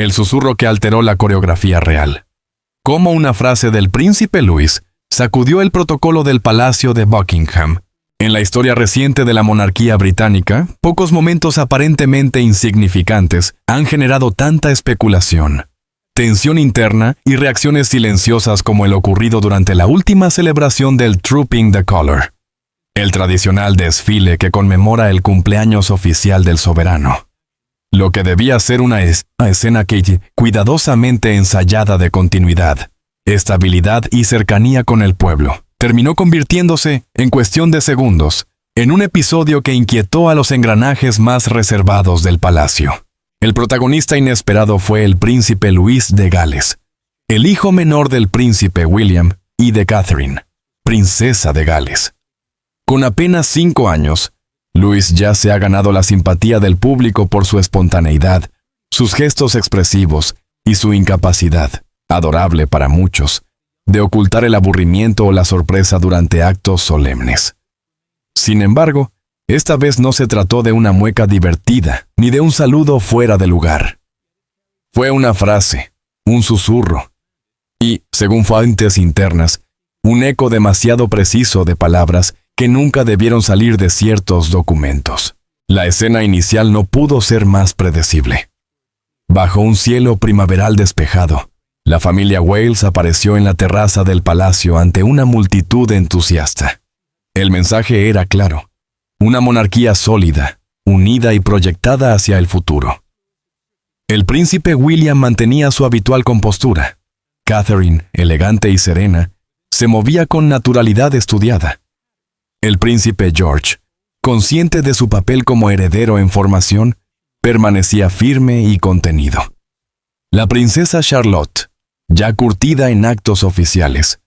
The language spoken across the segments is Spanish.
el susurro que alteró la coreografía real. Como una frase del príncipe Luis sacudió el protocolo del Palacio de Buckingham. En la historia reciente de la monarquía británica, pocos momentos aparentemente insignificantes han generado tanta especulación, tensión interna y reacciones silenciosas como el ocurrido durante la última celebración del Trooping the Colour, el tradicional desfile que conmemora el cumpleaños oficial del soberano. Lo que debía ser una escena cuidadosamente ensayada de continuidad, estabilidad y cercanía con el pueblo, terminó convirtiéndose, en cuestión de segundos, en un episodio que inquietó a los engranajes más reservados del palacio. El protagonista inesperado fue el príncipe Luis de Gales, el hijo menor del príncipe William y de Catherine, princesa de Gales. Con apenas 5 años, Luis ya se ha ganado la simpatía del público por su espontaneidad, sus gestos expresivos y su incapacidad, adorable para muchos, de ocultar el aburrimiento o la sorpresa durante actos solemnes. Sin embargo, esta vez no se trató de una mueca divertida, ni de un saludo fuera de lugar. Fue una frase, un susurro, y, según fuentes internas, un eco demasiado preciso de palabras que nunca debieron salir de ciertos documentos. La escena inicial no pudo ser más predecible. Bajo un cielo primaveral despejado, la familia Wales apareció en la terraza del palacio ante una multitud entusiasta. El mensaje era claro: una monarquía sólida, unida y proyectada hacia el futuro. El príncipe William mantenía su habitual compostura. Catherine, elegante y serena, se movía con naturalidad estudiada. El príncipe George, consciente de su papel como heredero en formación, permanecía firme y contenido. La princesa Charlotte, ya curtida en actos oficiales,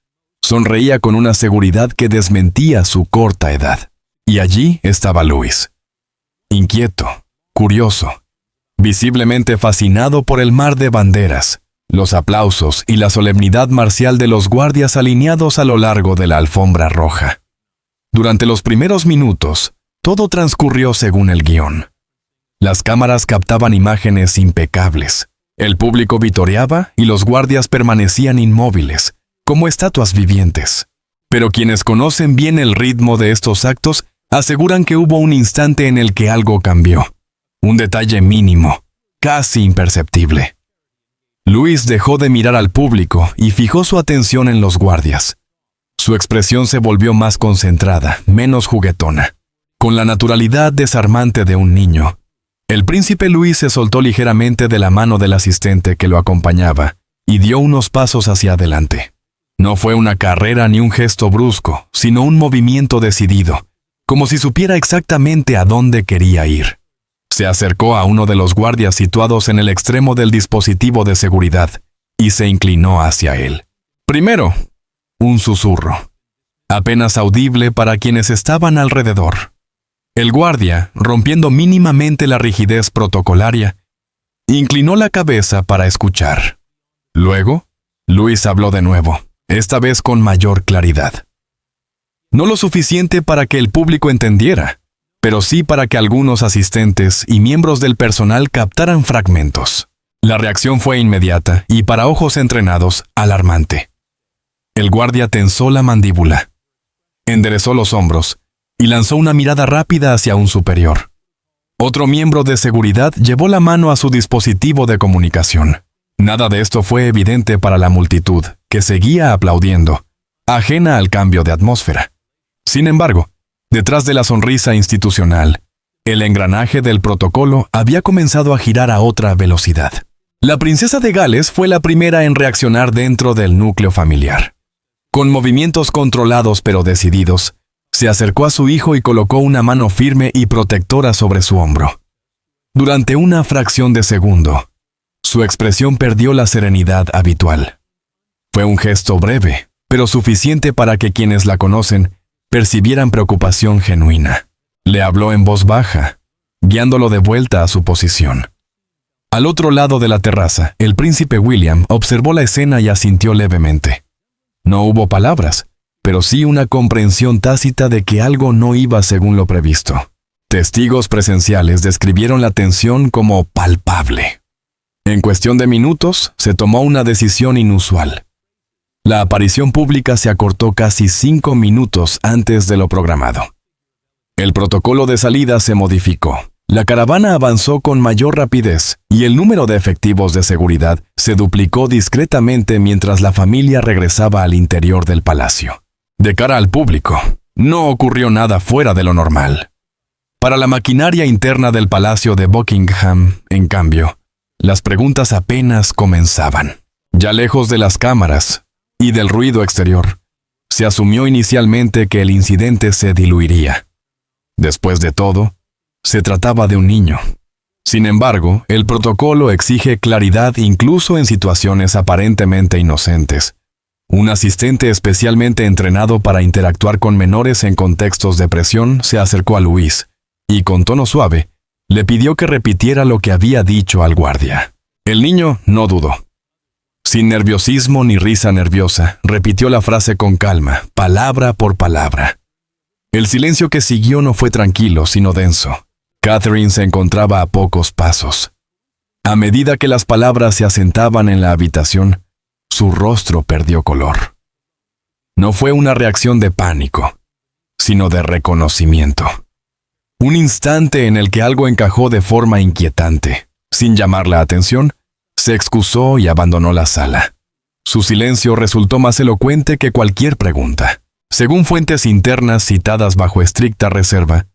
sonreía con una seguridad que desmentía su corta edad. Y allí estaba Luis, inquieto, curioso, visiblemente fascinado por el mar de banderas, los aplausos y la solemnidad marcial de los guardias alineados a lo largo de la alfombra roja. Durante los primeros minutos, todo transcurrió según el guión. Las cámaras captaban imágenes impecables. El público vitoreaba y los guardias permanecían inmóviles, como estatuas vivientes. Pero quienes conocen bien el ritmo de estos actos aseguran que hubo un instante en el que algo cambió. Un detalle mínimo, casi imperceptible. Luis dejó de mirar al público y fijó su atención en los guardias. Su expresión se volvió más concentrada, menos juguetona. Con la naturalidad desarmante de un niño, el príncipe Luis se soltó ligeramente de la mano del asistente que lo acompañaba y dio unos pasos hacia adelante. No fue una carrera ni un gesto brusco, sino un movimiento decidido, como si supiera exactamente a dónde quería ir. Se acercó a uno de los guardias situados en el extremo del dispositivo de seguridad y se inclinó hacia él. Primero, un susurro, apenas audible para quienes estaban alrededor. El guardia, rompiendo mínimamente la rigidez protocolaria, inclinó la cabeza para escuchar. Luego, Luis habló de nuevo, esta vez con mayor claridad. No lo suficiente para que el público entendiera, pero sí para que algunos asistentes y miembros del personal captaran fragmentos. La reacción fue inmediata y, para ojos entrenados, alarmante. El guardia tensó la mandíbula, enderezó los hombros y lanzó una mirada rápida hacia un superior. Otro miembro de seguridad llevó la mano a su dispositivo de comunicación. Nada de esto fue evidente para la multitud, que seguía aplaudiendo, ajena al cambio de atmósfera. Sin embargo, detrás de la sonrisa institucional, el engranaje del protocolo había comenzado a girar a otra velocidad. La princesa de Gales fue la primera en reaccionar dentro del núcleo familiar. Con movimientos controlados pero decididos, se acercó a su hijo y colocó una mano firme y protectora sobre su hombro. Durante una fracción de segundo, su expresión perdió la serenidad habitual. Fue un gesto breve, pero suficiente para que quienes la conocen percibieran preocupación genuina. Le habló en voz baja, guiándolo de vuelta a su posición. Al otro lado de la terraza, el príncipe William observó la escena y asintió levemente. No hubo palabras, pero sí una comprensión tácita de que algo no iba según lo previsto. Testigos presenciales describieron la tensión como palpable. En cuestión de minutos, se tomó una decisión inusual. La aparición pública se acortó casi 5 minutos antes de lo programado. El protocolo de salida se modificó. La caravana avanzó con mayor rapidez y el número de efectivos de seguridad se duplicó discretamente mientras la familia regresaba al interior del palacio. De cara al público, no ocurrió nada fuera de lo normal. Para la maquinaria interna del Palacio de Buckingham, en cambio, las preguntas apenas comenzaban. Ya lejos de las cámaras y del ruido exterior, se asumió inicialmente que el incidente se diluiría. Después de todo, se trataba de un niño. Sin embargo, el protocolo exige claridad incluso en situaciones aparentemente inocentes. Un asistente especialmente entrenado para interactuar con menores en contextos de presión se acercó a Luis y, con tono suave, le pidió que repitiera lo que había dicho al guardia. El niño no dudó. Sin nerviosismo ni risa nerviosa, repitió la frase con calma, palabra por palabra. El silencio que siguió no fue tranquilo, sino denso. Catherine se encontraba a pocos pasos. A medida que las palabras se asentaban en la habitación, su rostro perdió color. No fue una reacción de pánico, sino de reconocimiento. Un instante en el que algo encajó de forma inquietante. Sin llamar la atención, se excusó y abandonó la sala. Su silencio resultó más elocuente que cualquier pregunta. Según fuentes internas citadas bajo estricta reserva,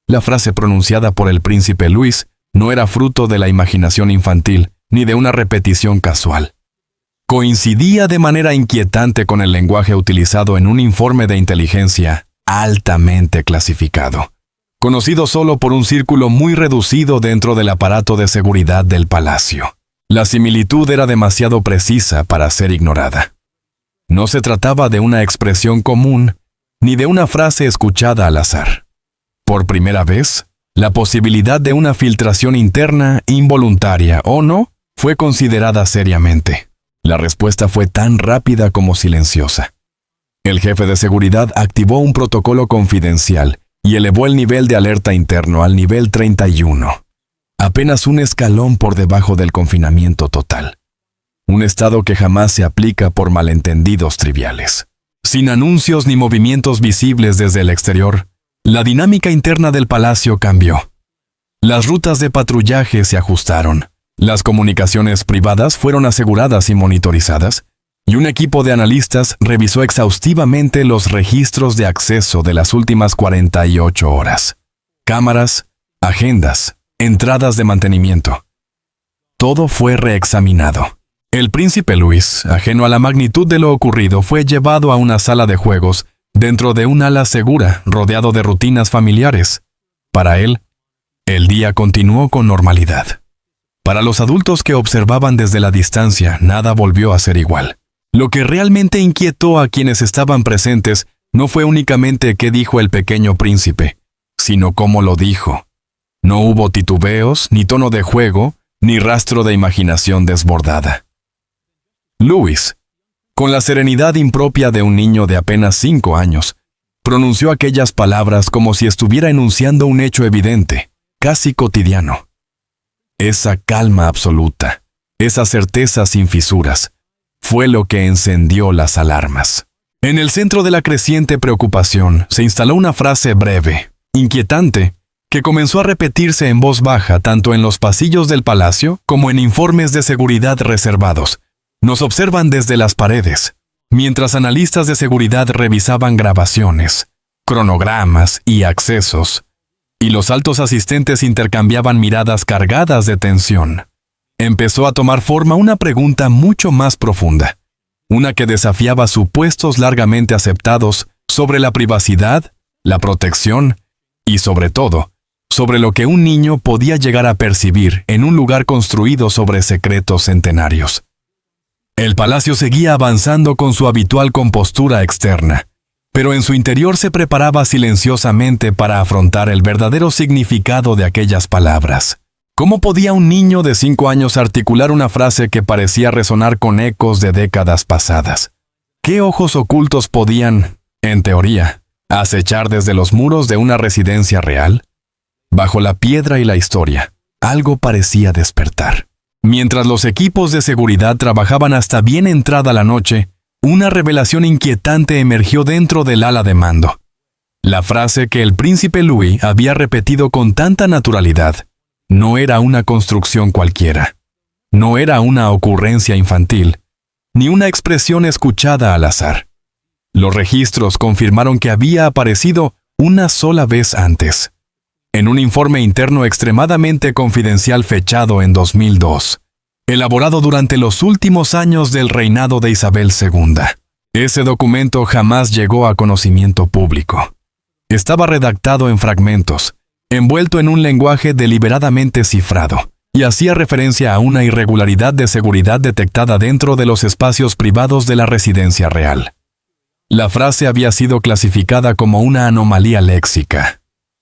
la frase pronunciada por el príncipe Luis no era fruto de la imaginación infantil ni de una repetición casual. Coincidía de manera inquietante con el lenguaje utilizado en un informe de inteligencia altamente clasificado, conocido solo por un círculo muy reducido dentro del aparato de seguridad del palacio. La similitud era demasiado precisa para ser ignorada. No se trataba de una expresión común ni de una frase escuchada al azar. Por primera vez, la posibilidad de una filtración interna, involuntaria o no, fue considerada seriamente. La respuesta fue tan rápida como silenciosa. El jefe de seguridad activó un protocolo confidencial y elevó el nivel de alerta interno al nivel 31, apenas un escalón por debajo del confinamiento total. Un estado que jamás se aplica por malentendidos triviales. Sin anuncios ni movimientos visibles desde el exterior, la dinámica interna del palacio cambió. Las rutas de patrullaje se ajustaron, las comunicaciones privadas fueron aseguradas y monitorizadas, y un equipo de analistas revisó exhaustivamente los registros de acceso de las últimas 48 horas. Cámaras, agendas, entradas de mantenimiento. Todo fue reexaminado. El príncipe Luis, ajeno a la magnitud de lo ocurrido, fue llevado a una sala de juegos dentro de un ala segura, rodeado de rutinas familiares. Para él, el día continuó con normalidad. Para los adultos que observaban desde la distancia, nada volvió a ser igual. Lo que realmente inquietó a quienes estaban presentes no fue únicamente qué dijo el pequeño príncipe, sino cómo lo dijo. No hubo titubeos, ni tono de juego, ni rastro de imaginación desbordada. Luis, con la serenidad impropia de un niño de apenas 5 años, pronunció aquellas palabras como si estuviera enunciando un hecho evidente, casi cotidiano. Esa calma absoluta, esa certeza sin fisuras, fue lo que encendió las alarmas. En el centro de la creciente preocupación se instaló una frase breve, inquietante, que comenzó a repetirse en voz baja tanto en los pasillos del palacio como en informes de seguridad reservados. Nos observan desde las paredes, mientras analistas de seguridad revisaban grabaciones, cronogramas y accesos, y los altos asistentes intercambiaban miradas cargadas de tensión. Empezó a tomar forma una pregunta mucho más profunda, una que desafiaba supuestos largamente aceptados sobre la privacidad, la protección y, sobre todo, sobre lo que un niño podía llegar a percibir en un lugar construido sobre secretos centenarios. El palacio seguía avanzando con su habitual compostura externa, pero en su interior se preparaba silenciosamente para afrontar el verdadero significado de aquellas palabras. ¿Cómo podía un niño de 5 años articular una frase que parecía resonar con ecos de décadas pasadas? ¿Qué ojos ocultos podían, en teoría, acechar desde los muros de una residencia real? Bajo la piedra y la historia, algo parecía despertar. Mientras los equipos de seguridad trabajaban hasta bien entrada la noche, una revelación inquietante emergió dentro del ala de mando. La frase que el príncipe Louis había repetido con tanta naturalidad no era una construcción cualquiera. No era una ocurrencia infantil, ni una expresión escuchada al azar. Los registros confirmaron que había aparecido una sola vez antes, en un informe interno extremadamente confidencial fechado en 2002, elaborado durante los últimos años del reinado de Isabel II. Ese documento jamás llegó a conocimiento público. Estaba redactado en fragmentos, envuelto en un lenguaje deliberadamente cifrado, y hacía referencia a una irregularidad de seguridad detectada dentro de los espacios privados de la residencia real. La frase había sido clasificada como una anomalía léxica,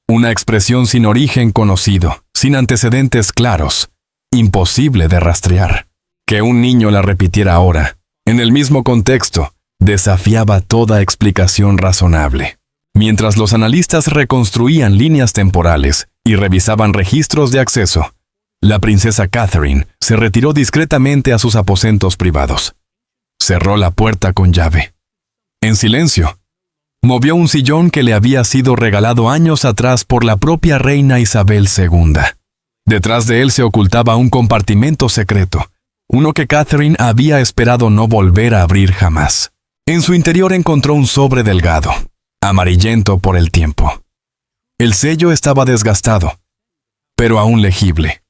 una expresión sin origen conocido, sin antecedentes claros, imposible de rastrear. Que un niño la repitiera ahora, en el mismo contexto, desafiaba toda explicación razonable. Mientras los analistas reconstruían líneas temporales y revisaban registros de acceso, la princesa Catherine se retiró discretamente a sus aposentos privados. Cerró la puerta con llave. En silencio, movió un sillón que le había sido regalado años atrás por la propia reina Isabel II. Detrás de él se ocultaba un compartimento secreto, uno que Catherine había esperado no volver a abrir jamás. En su interior encontró un sobre delgado, amarillento por el tiempo. El sello estaba desgastado, pero aún legible.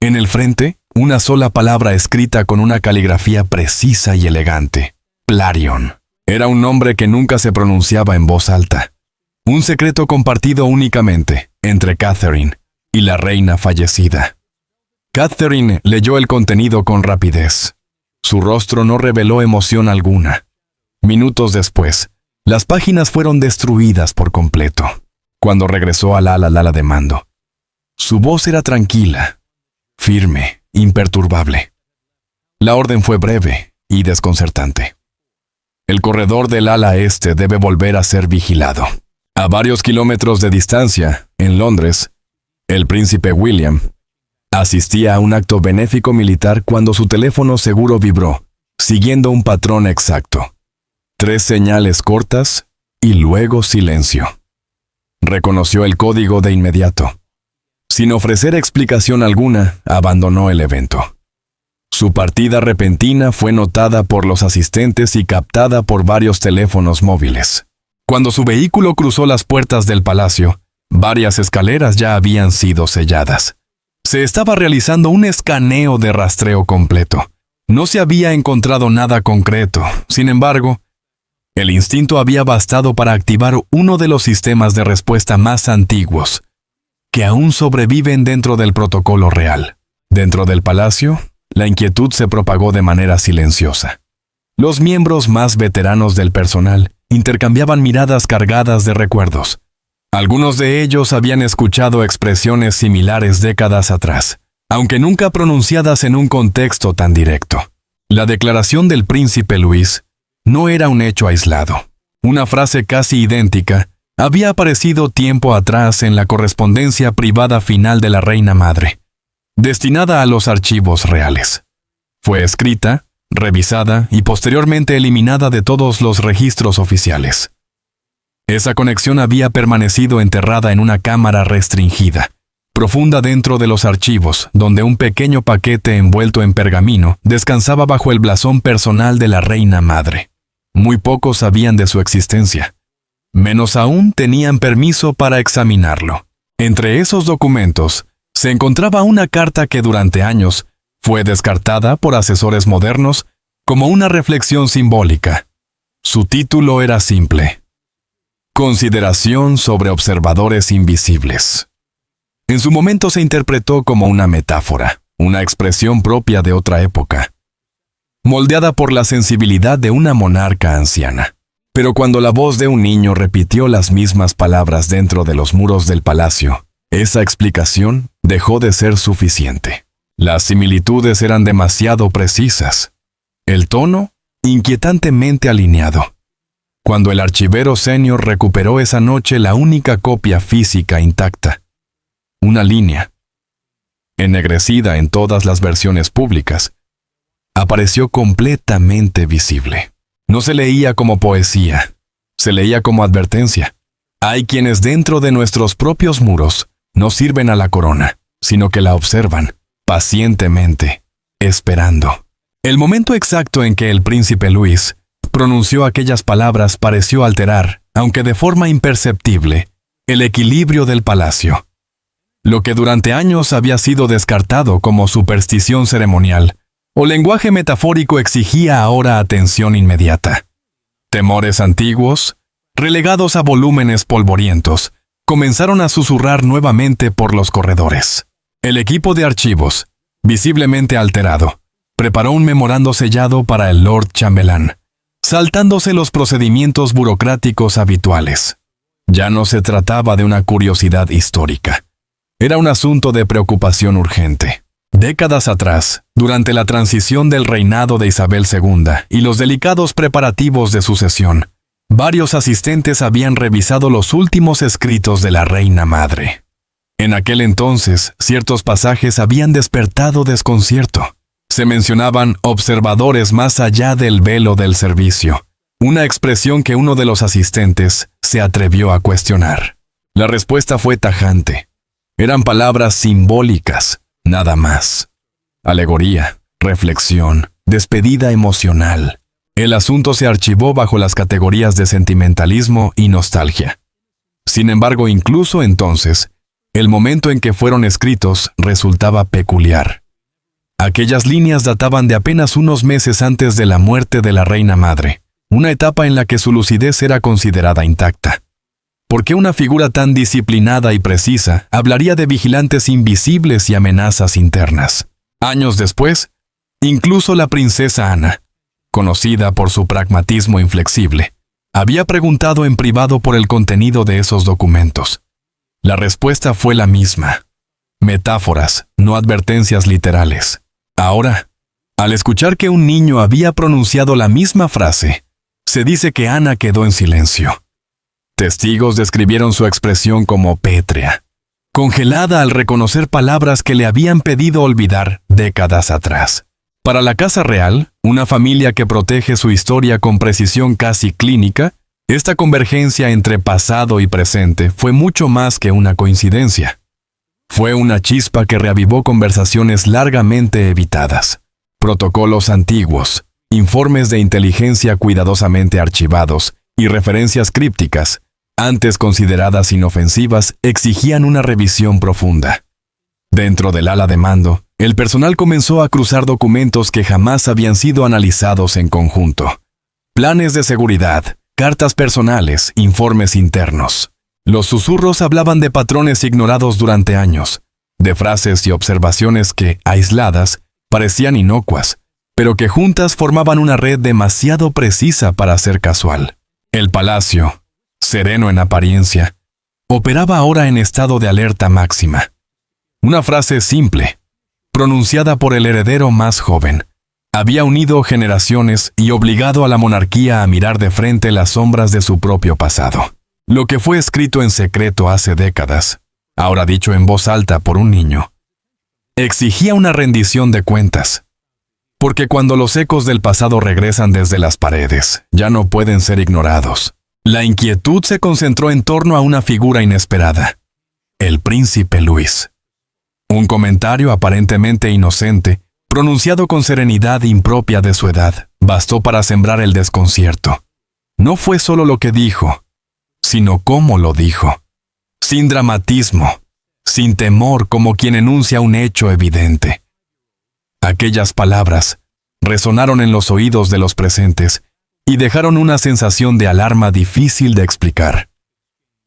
En el frente, una sola palabra escrita con una caligrafía precisa y elegante: Plarion. Era un nombre que nunca se pronunciaba en voz alta. Un secreto compartido únicamente entre Catherine y la reina fallecida. Catherine leyó el contenido con rapidez. Su rostro no reveló emoción alguna. Minutos después, las páginas fueron destruidas por completo. Cuando regresó al ala de mando, su voz era tranquila, firme, imperturbable. La orden fue breve y desconcertante. El corredor del ala este debe volver a ser vigilado. A varios kilómetros de distancia, en Londres, el príncipe William asistía a un acto benéfico militar cuando su teléfono seguro vibró, siguiendo un patrón exacto. 3 señales cortas y luego silencio. Reconoció el código de inmediato. Sin ofrecer explicación alguna, abandonó el evento. Su partida repentina fue notada por los asistentes y captada por varios teléfonos móviles. Cuando su vehículo cruzó las puertas del palacio, varias escaleras ya habían sido selladas. Se estaba realizando un escaneo de rastreo completo. No se había encontrado nada concreto. Sin embargo, el instinto había bastado para activar uno de los sistemas de respuesta más antiguos, que aún sobreviven dentro del protocolo real. Dentro del palacio, la inquietud se propagó de manera silenciosa. Los miembros más veteranos del personal intercambiaban miradas cargadas de recuerdos. Algunos de ellos habían escuchado expresiones similares décadas atrás, aunque nunca pronunciadas en un contexto tan directo. La declaración del príncipe Louis no era un hecho aislado. Una frase casi idéntica había aparecido tiempo atrás en la correspondencia privada final de la reina madre, destinada a los archivos reales. Fue escrita, revisada y posteriormente eliminada de todos los registros oficiales. Esa conexión había permanecido enterrada en una cámara restringida, profunda dentro de los archivos, donde un pequeño paquete envuelto en pergamino descansaba bajo el blasón personal de la reina madre. Muy pocos sabían de su existencia. Menos aún tenían permiso para examinarlo. Entre esos documentos se encontraba una carta que durante años fue descartada por asesores modernos como una reflexión simbólica. Su título era simple: Consideración sobre observadores invisibles. En su momento se interpretó como una metáfora, una expresión propia de otra época, moldeada por la sensibilidad de una monarca anciana. Pero cuando la voz de un niño repitió las mismas palabras dentro de los muros del palacio, esa explicación dejó de ser suficiente. Las similitudes eran demasiado precisas. El tono, inquietantemente alineado. Cuando el archivero senior recuperó esa noche la única copia física intacta. Una línea. ennegrecida en todas las versiones públicas, apareció completamente visible. No se leía como poesía, se leía como advertencia. Hay quienes dentro de nuestros propios muros no sirven a la corona, sino que la observan, pacientemente, esperando. El momento exacto en que el príncipe Luis pronunció aquellas palabras pareció alterar, aunque de forma imperceptible, el equilibrio del palacio. Lo que durante años había sido descartado como superstición ceremonial o lenguaje metafórico exigía ahora atención inmediata. Temores antiguos, relegados a volúmenes polvorientos, comenzaron a susurrar nuevamente por los corredores. El equipo de archivos, visiblemente alterado, preparó un memorando sellado para el Lord Chambelán, saltándose los procedimientos burocráticos habituales. Ya no se trataba de una curiosidad histórica. Era un asunto de preocupación urgente. Décadas atrás, durante la transición del reinado de Isabel II y los delicados preparativos de sucesión, varios asistentes habían revisado los últimos escritos de la reina madre. En aquel entonces, ciertos pasajes habían despertado desconcierto. Se mencionaban observadores más allá del velo del servicio, una expresión que uno de los asistentes se atrevió a cuestionar. La respuesta fue tajante. Eran palabras simbólicas, nada más. Alegoría, reflexión, despedida emocional. El asunto se archivó bajo las categorías de sentimentalismo y nostalgia. Sin embargo, incluso entonces, el momento en que fueron escritos resultaba peculiar. Aquellas líneas databan de apenas unos meses antes de la muerte de la reina madre, una etapa en la que su lucidez era considerada intacta. ¿Por qué una figura tan disciplinada y precisa hablaría de vigilantes invisibles y amenazas internas? Años después, incluso la princesa Ana, conocida por su pragmatismo inflexible, había preguntado en privado por el contenido de esos documentos. La respuesta fue la misma. Metáforas, no advertencias literales. Ahora, al escuchar que un niño había pronunciado la misma frase, se dice que Ana quedó en silencio. Testigos describieron su expresión como pétrea, congelada al reconocer palabras que le habían pedido olvidar décadas atrás. Para la Casa Real, una familia que protege su historia con precisión casi clínica, esta convergencia entre pasado y presente fue mucho más que una coincidencia. Fue una chispa que reavivó conversaciones largamente evitadas, protocolos antiguos, informes de inteligencia cuidadosamente archivados y referencias crípticas, antes consideradas inofensivas, exigían una revisión profunda. Dentro del ala de mando, el personal comenzó a cruzar documentos que jamás habían sido analizados en conjunto. Planes de seguridad, cartas personales, informes internos. Los susurros hablaban de patrones ignorados durante años, de frases y observaciones que, aisladas, parecían inocuas, pero que juntas formaban una red demasiado precisa para ser casual. El palacio, sereno en apariencia, operaba ahora en estado de alerta máxima. Una frase simple, pronunciada por el heredero más joven, había unido generaciones y obligado a la monarquía a mirar de frente las sombras de su propio pasado. Lo que fue escrito en secreto hace décadas, ahora dicho en voz alta por un niño, exigía una rendición de cuentas. Porque cuando los ecos del pasado regresan desde las paredes, ya no pueden ser ignorados. La inquietud se concentró en torno a una figura inesperada, el príncipe Luis. Un comentario aparentemente inocente, pronunciado con serenidad impropia de su edad, bastó para sembrar el desconcierto. No fue solo lo que dijo, sino cómo lo dijo. Sin dramatismo, sin temor como quien enuncia un hecho evidente. Aquellas palabras resonaron en los oídos de los presentes y dejaron una sensación de alarma difícil de explicar.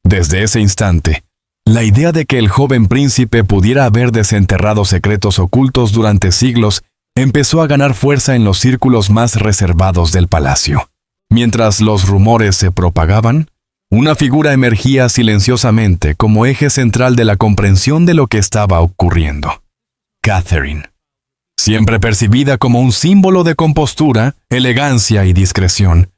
Desde ese instante, la idea de que el joven príncipe pudiera haber desenterrado secretos ocultos durante siglos empezó a ganar fuerza en los círculos más reservados del palacio. Mientras los rumores se propagaban, una figura emergía silenciosamente como eje central de la comprensión de lo que estaba ocurriendo. Catherine. Siempre percibida como un símbolo de compostura, elegancia y discreción,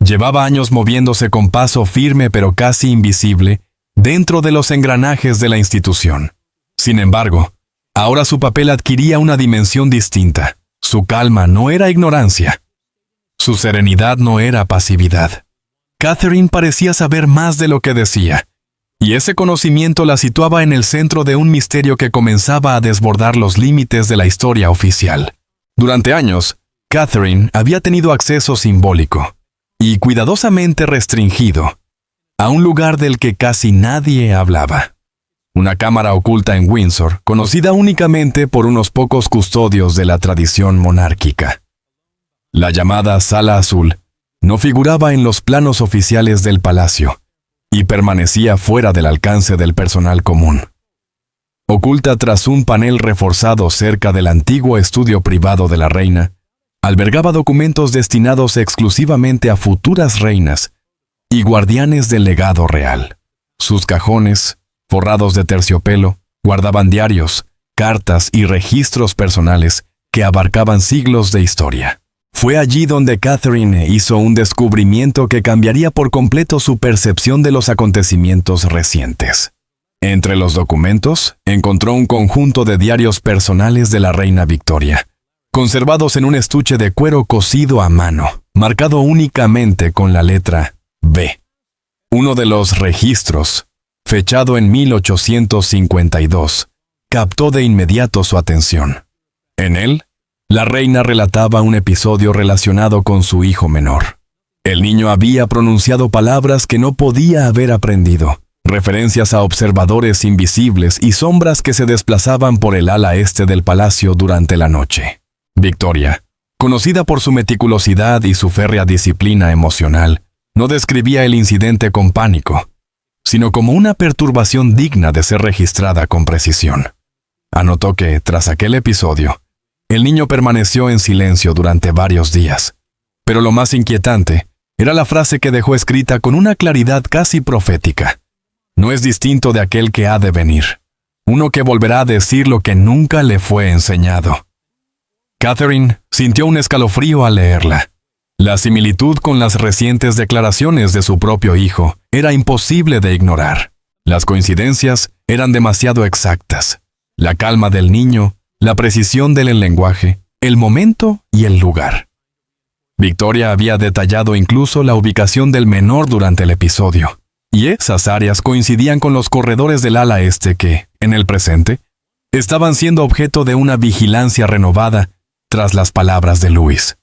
llevaba años moviéndose con paso firme pero casi invisible dentro de los engranajes de la institución. Sin embargo, Ahora su papel adquiría una dimensión distinta. Su calma no era ignorancia. Su serenidad no era pasividad. Catherine parecía saber más de lo que decía, y ese conocimiento la situaba en el centro de un misterio que comenzaba a desbordar los límites de la historia oficial. Durante años, Catherine había tenido acceso simbólico, y cuidadosamente restringido, a un lugar del que casi nadie hablaba. Una cámara oculta en Windsor, conocida únicamente por unos pocos custodios de la tradición monárquica. La llamada Sala Azul no figuraba en los planos oficiales del palacio y permanecía fuera del alcance del personal común. Oculta tras un panel reforzado cerca del antiguo estudio privado de la reina, albergaba documentos destinados exclusivamente a futuras reinas y guardianes del legado real. Sus cajones, forrados de terciopelo, guardaban diarios, cartas y registros personales que abarcaban siglos de historia. Fue allí donde Catherine hizo un descubrimiento que cambiaría por completo su percepción de los acontecimientos recientes. Entre los documentos, encontró un conjunto de diarios personales de la reina Victoria, conservados en un estuche de cuero cosido a mano, marcado únicamente con la letra B. Uno de los registros, fechado en 1852, captó de inmediato su atención. En él, la reina relataba un episodio relacionado con su hijo menor. El niño había pronunciado palabras que no podía haber aprendido, referencias a observadores invisibles y sombras que se desplazaban por el ala este del palacio durante la noche. Victoria, conocida por su meticulosidad y su férrea disciplina emocional, no describía el incidente con pánico, sino como una perturbación digna de ser registrada con precisión. Anotó que, tras aquel episodio, el niño permaneció en silencio durante varios días, pero lo más inquietante era la frase que dejó escrita con una claridad casi profética. No es distinto de aquel que ha de venir, uno que volverá a decir lo que nunca le fue enseñado. Catherine sintió un escalofrío al leerla. La similitud con las recientes declaraciones de su propio hijo era imposible de ignorar. Las coincidencias eran demasiado exactas. La calma del niño, la precisión del lenguaje, el momento y el lugar. Victoria había detallado incluso la ubicación del menor durante el episodio, y esas áreas coincidían con los corredores del ala este que, en el presente, estaban siendo objeto de una vigilancia renovada tras las palabras de Louis.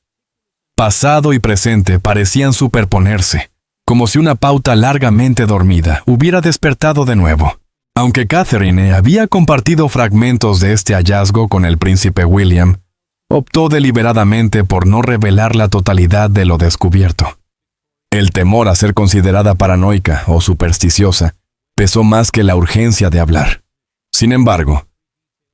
Pasado y presente parecían superponerse, como si una pauta largamente dormida hubiera despertado de nuevo. Aunque Catherine había compartido fragmentos de este hallazgo con el príncipe William, optó deliberadamente por no revelar la totalidad de lo descubierto. El temor a ser considerada paranoica o supersticiosa pesó más que la urgencia de hablar. Sin embargo,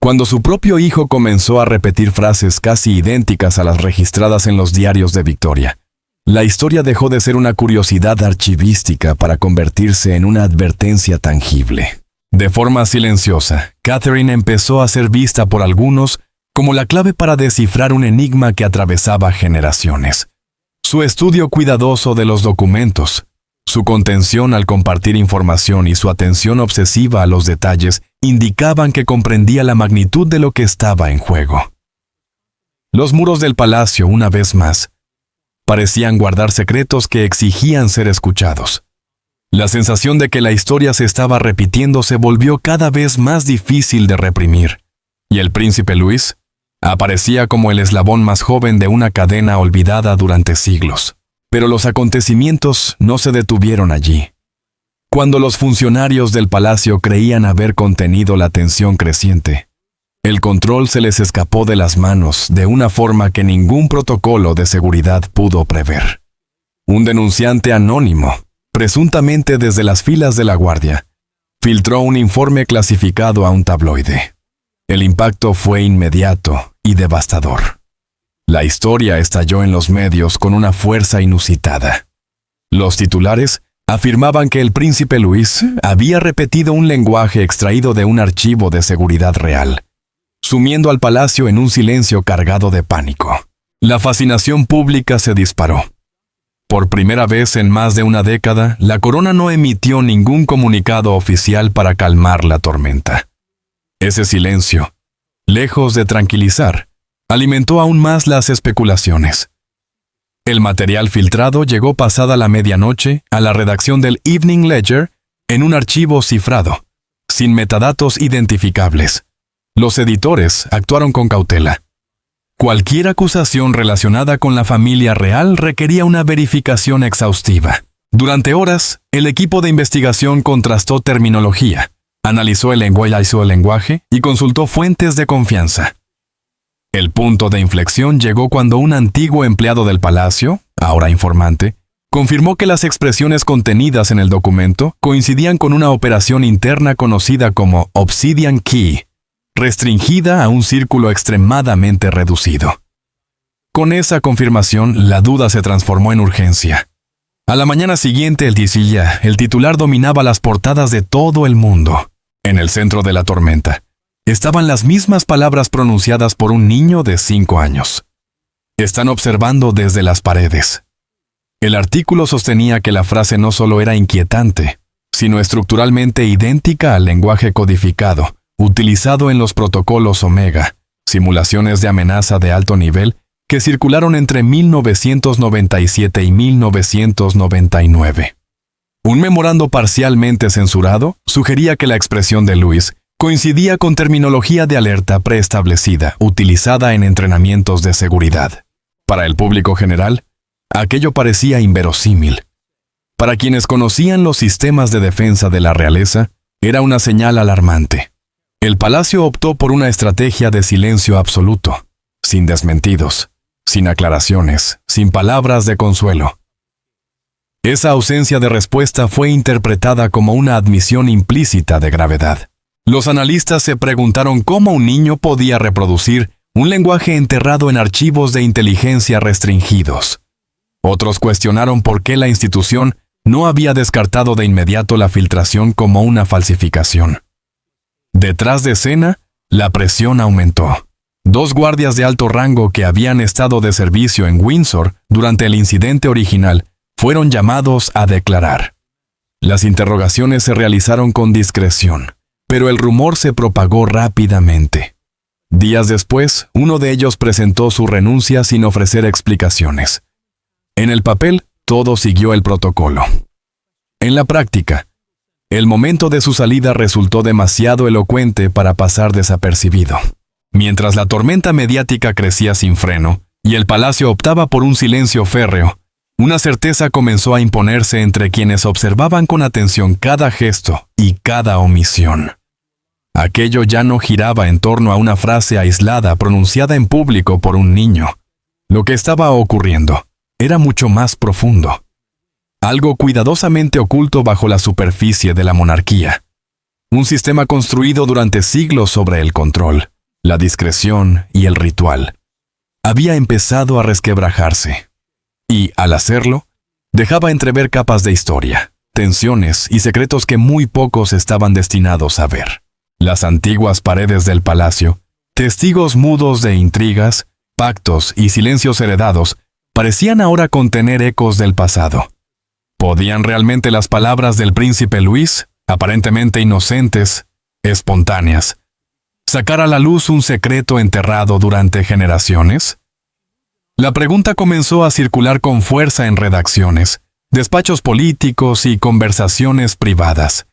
cuando su propio hijo comenzó a repetir frases casi idénticas a las registradas en los diarios de Victoria, la historia dejó de ser una curiosidad archivística para convertirse en una advertencia tangible. De forma silenciosa, Catherine empezó a ser vista por algunos como la clave para descifrar un enigma que atravesaba generaciones. Su estudio cuidadoso de los documentos, su contención al compartir información y su atención obsesiva a los detalles indicaban que comprendía la magnitud de lo que estaba en juego. Los muros del palacio, una vez más, parecían guardar secretos que exigían ser escuchados. La sensación de que la historia se estaba repitiendo se volvió cada vez más difícil de reprimir, y el príncipe Louis aparecía como el eslabón más joven de una cadena olvidada durante siglos. Pero los acontecimientos no se detuvieron allí. Cuando los funcionarios del palacio creían haber contenido la tensión creciente, el control se les escapó de las manos de una forma que ningún protocolo de seguridad pudo prever. Un denunciante anónimo, presuntamente desde las filas de la guardia, filtró un informe clasificado a un tabloide. El impacto fue inmediato y devastador. La historia estalló en los medios con una fuerza inusitada. Los titulares afirmaban que el príncipe Louis había repetido un lenguaje extraído de un archivo de seguridad real, sumiendo al palacio en un silencio cargado de pánico. La fascinación pública se disparó. Por primera vez en más de una década, la corona no emitió ningún comunicado oficial para calmar la tormenta. Ese silencio, lejos de tranquilizar, alimentó aún más las especulaciones. El material filtrado llegó pasada la medianoche a la redacción del Evening Ledger en un archivo cifrado, sin metadatos identificables. Los editores actuaron con cautela. Cualquier acusación relacionada con la familia real requería una verificación exhaustiva. Durante horas, el equipo de investigación contrastó terminología, analizó el lenguaje y consultó fuentes de confianza. El punto de inflexión llegó cuando un antiguo empleado del palacio, ahora informante, confirmó que las expresiones contenidas en el documento coincidían con una operación interna conocida como Obsidian Key, restringida a un círculo extremadamente reducido. Con esa confirmación, la duda se transformó en urgencia. A la mañana siguiente, el titular dominaba las portadas de todo el mundo. En el centro de la tormenta estaban las mismas palabras pronunciadas por un niño de 5 años. Están observando desde las paredes. El artículo sostenía que la frase no solo era inquietante, sino estructuralmente idéntica al lenguaje codificado, utilizado en los protocolos Omega, simulaciones de amenaza de alto nivel que circularon entre 1997 y 1999. Un memorando parcialmente censurado sugería que la expresión de Lewis coincidía con terminología de alerta preestablecida, utilizada en entrenamientos de seguridad. Para el público general, aquello parecía inverosímil. Para quienes conocían los sistemas de defensa de la realeza, era una señal alarmante. El palacio optó por una estrategia de silencio absoluto, sin desmentidos, sin aclaraciones, sin palabras de consuelo. Esa ausencia de respuesta fue interpretada como una admisión implícita de gravedad. Los analistas se preguntaron cómo un niño podía reproducir un lenguaje enterrado en archivos de inteligencia restringidos. Otros cuestionaron por qué la institución no había descartado de inmediato la filtración como una falsificación. Detrás de escena, la presión aumentó. 2 guardias de alto rango que habían estado de servicio en Windsor durante el incidente original fueron llamados a declarar. Las interrogaciones se realizaron con discreción, pero el rumor se propagó rápidamente. Días después, uno de ellos presentó su renuncia sin ofrecer explicaciones. En el papel, todo siguió el protocolo. En la práctica, el momento de su salida resultó demasiado elocuente para pasar desapercibido. Mientras la tormenta mediática crecía sin freno y el palacio optaba por un silencio férreo, una certeza comenzó a imponerse entre quienes observaban con atención cada gesto y cada omisión. Aquello ya no giraba en torno a una frase aislada pronunciada en público por un niño. Lo que estaba ocurriendo era mucho más profundo. Algo cuidadosamente oculto bajo la superficie de la monarquía. Un sistema construido durante siglos sobre el control, la discreción y el ritual. Había empezado a resquebrajarse. Y, al hacerlo, dejaba entrever capas de historia, tensiones y secretos que muy pocos estaban destinados a ver. Las antiguas paredes del palacio, testigos mudos de intrigas, pactos y silencios heredados, parecían ahora contener ecos del pasado. ¿Podían realmente las palabras del príncipe Luis, aparentemente inocentes, espontáneas, sacar a la luz un secreto enterrado durante generaciones? La pregunta comenzó a circular con fuerza en redacciones, despachos políticos y conversaciones privadas,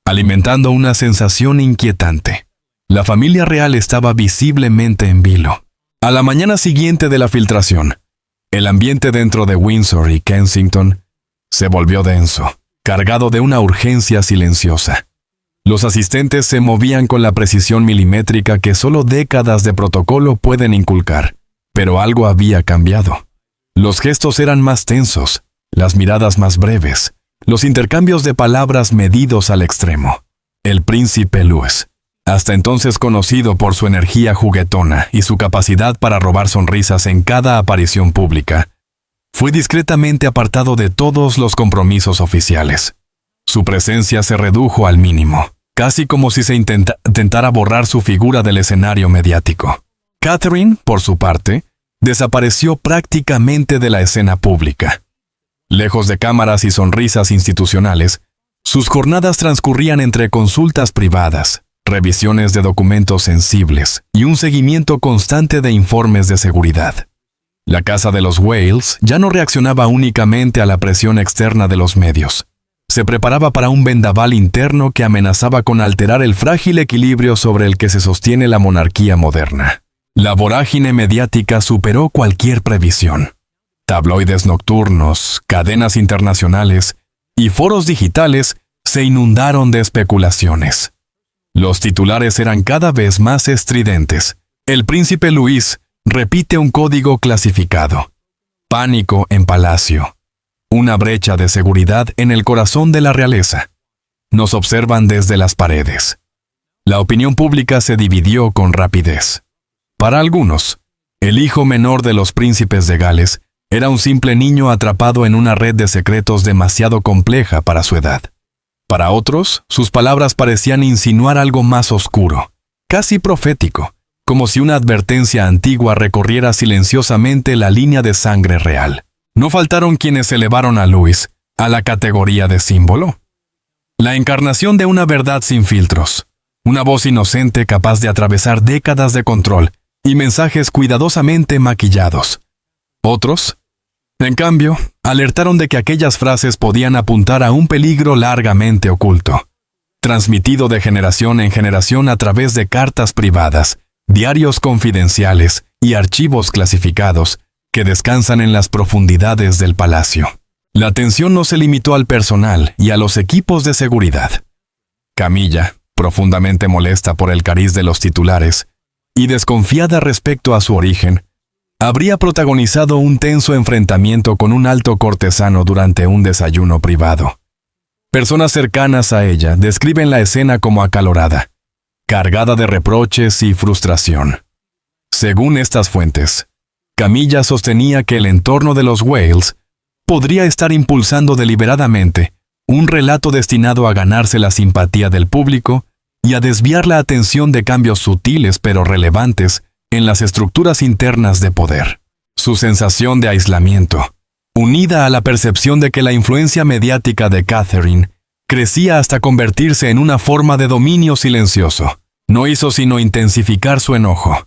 alimentando una sensación inquietante. La familia real estaba visiblemente en vilo. A la mañana siguiente de la filtración, el ambiente dentro de Windsor y Kensington se volvió denso, cargado de una urgencia silenciosa. Los asistentes se movían con la precisión milimétrica que solo décadas de protocolo pueden inculcar, pero algo había cambiado. Los gestos eran más tensos, las miradas más breves, los intercambios de palabras medidos al extremo. El príncipe Louis, hasta entonces conocido por su energía juguetona y su capacidad para robar sonrisas en cada aparición pública, fue discretamente apartado de todos los compromisos oficiales. Su presencia se redujo al mínimo, casi como si se intentara borrar su figura del escenario mediático. Catherine, por su parte, desapareció prácticamente de la escena pública. Lejos de cámaras y sonrisas institucionales, sus jornadas transcurrían entre consultas privadas, revisiones de documentos sensibles y un seguimiento constante de informes de seguridad. La casa de los Wales ya no reaccionaba únicamente a la presión externa de los medios. Se preparaba para un vendaval interno que amenazaba con alterar el frágil equilibrio sobre el que se sostiene la monarquía moderna. La vorágine mediática superó cualquier previsión. Tabloides nocturnos, cadenas internacionales y foros digitales se inundaron de especulaciones. Los titulares eran cada vez más estridentes. El príncipe Luis repite un código clasificado. Pánico en palacio. Una brecha de seguridad en el corazón de la realeza. Nos observan desde las paredes. La opinión pública se dividió con rapidez. Para algunos, el hijo menor de los príncipes de Gales era un simple niño atrapado en una red de secretos demasiado compleja para su edad. Para otros, sus palabras parecían insinuar algo más oscuro, casi profético, como si una advertencia antigua recorriera silenciosamente la línea de sangre real. No faltaron quienes elevaron a Luis a la categoría de símbolo. La encarnación de una verdad sin filtros, una voz inocente capaz de atravesar décadas de control y mensajes cuidadosamente maquillados. Otros, en cambio, alertaron de que aquellas frases podían apuntar a un peligro largamente oculto, transmitido de generación en generación a través de cartas privadas, diarios confidenciales y archivos clasificados que descansan en las profundidades del palacio. La atención no se limitó al personal y a los equipos de seguridad. Camilla, profundamente molesta por el cariz de los titulares y desconfiada respecto a su origen, habría protagonizado un tenso enfrentamiento con un alto cortesano durante un desayuno privado. Personas cercanas a ella describen la escena como acalorada, cargada de reproches y frustración. Según estas fuentes, Camilla sostenía que el entorno de los Wales podría estar impulsando deliberadamente un relato destinado a ganarse la simpatía del público y a desviar la atención de cambios sutiles pero relevantes en las estructuras internas de poder. Su sensación de aislamiento, unida a la percepción de que la influencia mediática de Catherine crecía hasta convertirse en una forma de dominio silencioso, no hizo sino intensificar su enojo.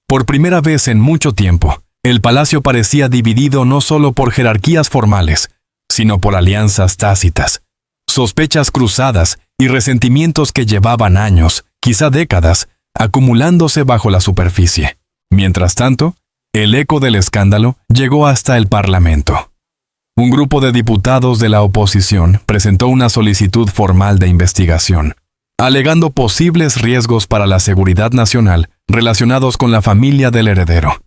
Por primera vez en mucho tiempo, el palacio parecía dividido no solo por jerarquías formales, sino por alianzas tácitas, sospechas cruzadas y resentimientos que llevaban años, quizá décadas, acumulándose bajo la superficie. Mientras tanto, el eco del escándalo llegó hasta el Parlamento. Un grupo de diputados de la oposición presentó una solicitud formal de investigación, alegando posibles riesgos para la seguridad nacional relacionados con la familia del heredero.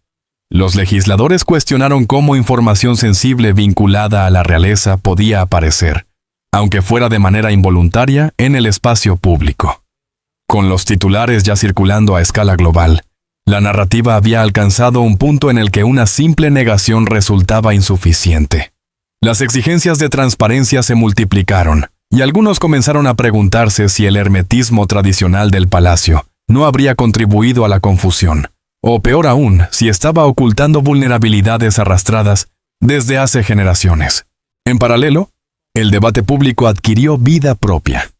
Los legisladores cuestionaron cómo información sensible vinculada a la realeza podía aparecer, aunque fuera de manera involuntaria, en el espacio público. Con los titulares ya circulando a escala global, la narrativa había alcanzado un punto en el que una simple negación resultaba insuficiente. Las exigencias de transparencia se multiplicaron, y algunos comenzaron a preguntarse si el hermetismo tradicional del palacio no habría contribuido a la confusión, o peor aún, si estaba ocultando vulnerabilidades arrastradas desde hace generaciones. En paralelo, el debate público adquirió vida propia.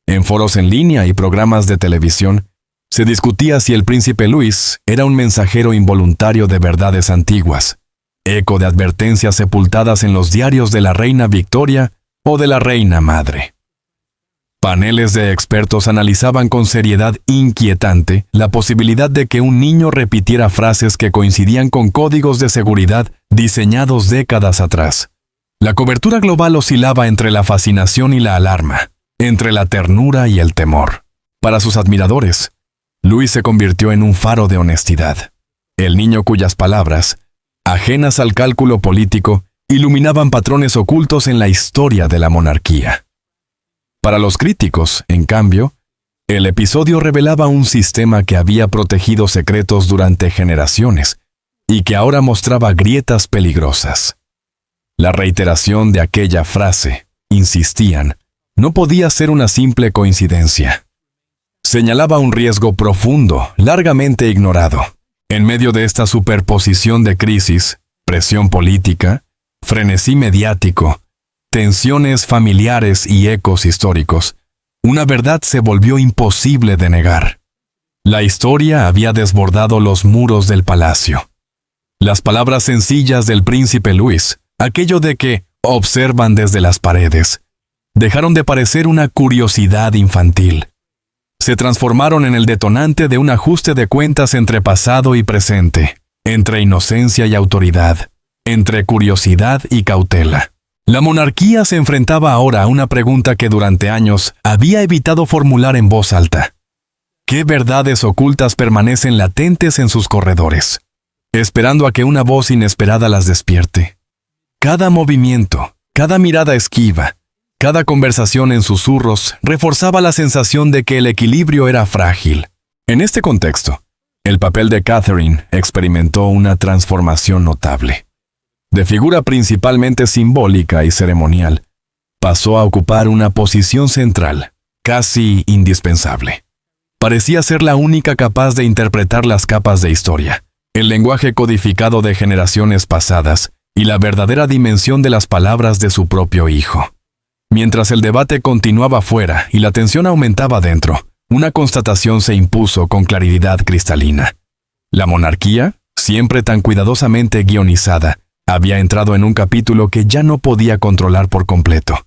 En foros en línea y programas de televisión, se discutía si el príncipe Luis era un mensajero involuntario de verdades antiguas, eco de advertencias sepultadas en los diarios de la reina Victoria o de la reina madre. Paneles de expertos analizaban con seriedad inquietante la posibilidad de que un niño repitiera frases que coincidían con códigos de seguridad diseñados décadas atrás. La cobertura global oscilaba entre la fascinación y la alarma, entre la ternura y el temor. Para sus admiradores, Luis se convirtió en un faro de honestidad, el niño cuyas palabras, ajenas al cálculo político, iluminaban patrones ocultos en la historia de la monarquía. Para los críticos, en cambio, el episodio revelaba un sistema que había protegido secretos durante generaciones y que ahora mostraba grietas peligrosas. La reiteración de aquella frase, insistían, no podía ser una simple coincidencia. Señalaba un riesgo profundo, largamente ignorado. En medio de esta superposición de crisis, presión política, frenesí mediático, tensiones familiares y ecos históricos, una verdad se volvió imposible de negar. La historia había desbordado los muros del palacio. Las palabras sencillas del príncipe Luis, aquello de que observan desde las paredes, dejaron de parecer una curiosidad infantil. Se transformaron en el detonante de un ajuste de cuentas entre pasado y presente, entre inocencia y autoridad, entre curiosidad y cautela. La monarquía se enfrentaba ahora a una pregunta que durante años había evitado formular en voz alta. ¿Qué verdades ocultas permanecen latentes en sus corredores, esperando a que una voz inesperada las despierte? Cada movimiento, cada mirada esquiva, cada conversación en susurros reforzaba la sensación de que el equilibrio era frágil. En este contexto, el papel de Catherine experimentó una transformación notable. De figura principalmente simbólica y ceremonial, pasó a ocupar una posición central, casi indispensable. Parecía ser la única capaz de interpretar las capas de historia, el lenguaje codificado de generaciones pasadas y la verdadera dimensión de las palabras de su propio hijo. Mientras el debate continuaba fuera y la tensión aumentaba dentro, una constatación se impuso con claridad cristalina. La monarquía, siempre tan cuidadosamente guionizada, había entrado en un capítulo que ya no podía controlar por completo.